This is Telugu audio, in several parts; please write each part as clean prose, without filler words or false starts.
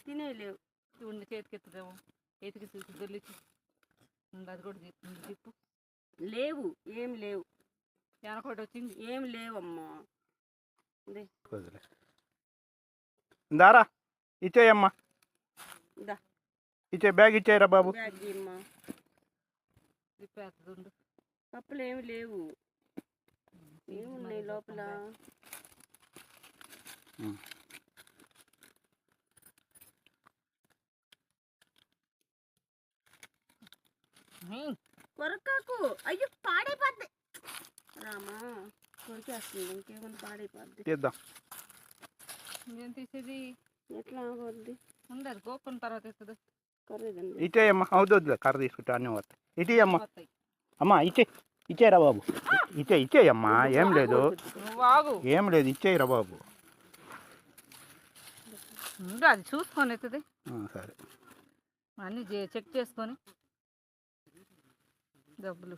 తినేలేవు. ఉండి చేతికి ఎత్తుదేమో ఎతికి చూసి దొల్లిచి అది కూడా తిప్పు. లేవు, ఏం లేవు. వెనకోటి వచ్చింది, ఏం లేవమ్మా. దారా ఇచ్చేయమ్మా, దా ఇచ్చే బ్యాగ్ ఇచ్చేయరా బాబు. బ్యాగ్ ఇమ్మా. తిప్పేస్తుండు. కప్పులు ఏమి లేవు. ఏమున్నాయి లోపల? కొరకాకు, అయ్యో పాడైపోద్ది. రామా కొరికేస్తుంది, ఇంకేమన్నా పాడైపోద్ది. తీద్దాం. ఏం తీసేది? ఎట్లా ఆగొద్ది? ఉండదు, గోక్కున్న తర్వాత ఇస్తుంది. కర్రీదండి. ఇచ్చేయమ్మా, అవుతుంది కర్ర తీసుకుంటా అన్నీ వస్తాయి. ఇచ్చేయమ్మా, అమ్మా ఇచ్చేయరా బాబు. ఇచ్చేయమ్మా, ఏం లేదు ఏం లేదు, ఇచ్చేయరా బాబు. అది చూసుకొని ఎత్తుంది. సరే, అన్నీ చెక్ చేసుకొని డబ్బులు.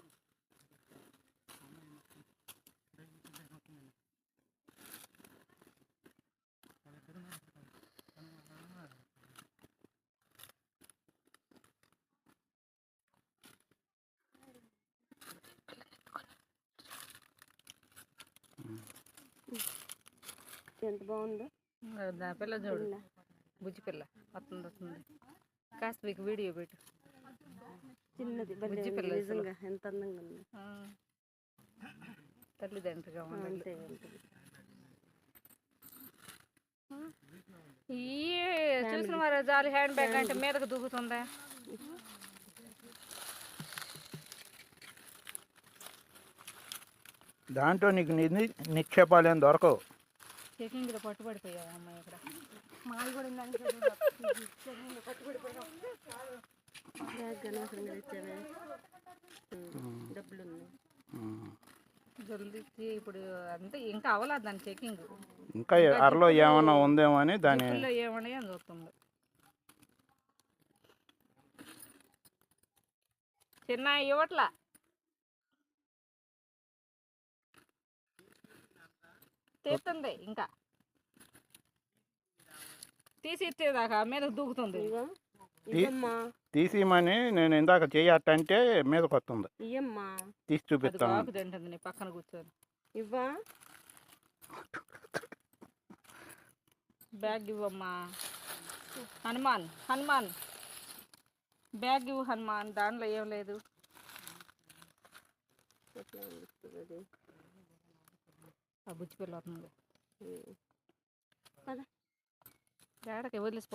ఎంత బాగుందో నా పిల్ల చూడు, బుజ్జి పిల్ల వస్తుంది. కాస్త మీకు వీడియో పెట్టు. చిన్నది బుజ్జి పిల్ల నిజంగా ఎంత అందంగా ఉంది. తల్లిదండ్రిగా అంతే. చూసిన వారు జాలి హ్యాండ్ బ్యాగ్ అంటే మీదకు దూకుతుందా? దాంట్లో నీకు నిక్షేపాలు ఏం దొరకవు. చెకింగ్ పట్టుబడిపోయావు అమ్మాయి. ఇక్కడ మాది కూడా డబ్బులు ఉన్నాయి. జల్దీ ఇప్పుడు అంతే, ఇంకా అవ్వలేదు దాని చెకింగ్. ఇంకా అరలో ఏమైనా ఉందేమో అని దాని ఏమన్నా అని చూస్తుంది. చిన్న ఇవ్వట్లా తీస్తుంది, ఇంకా తీసి ఇచ్చేదాకా మీద దూకుతుంది. తీసిమని నేను ఇందాక చెయ్యట్టంటే మీదకి వస్తుంది. తీసి చూపిస్తాను. తింటుంది నీ పక్కన కూర్చొని. ఇవ్వా బ్యాగ్ ఇవ్వమ్మా. హనుమాన్ బ్యాగ్ ఇవ్వు హనుమాన్. దాంట్లో ఏం లేదు. ఆ బుజ్జి పిల్ల వస్తుంది. ఏడకి వదిలేసి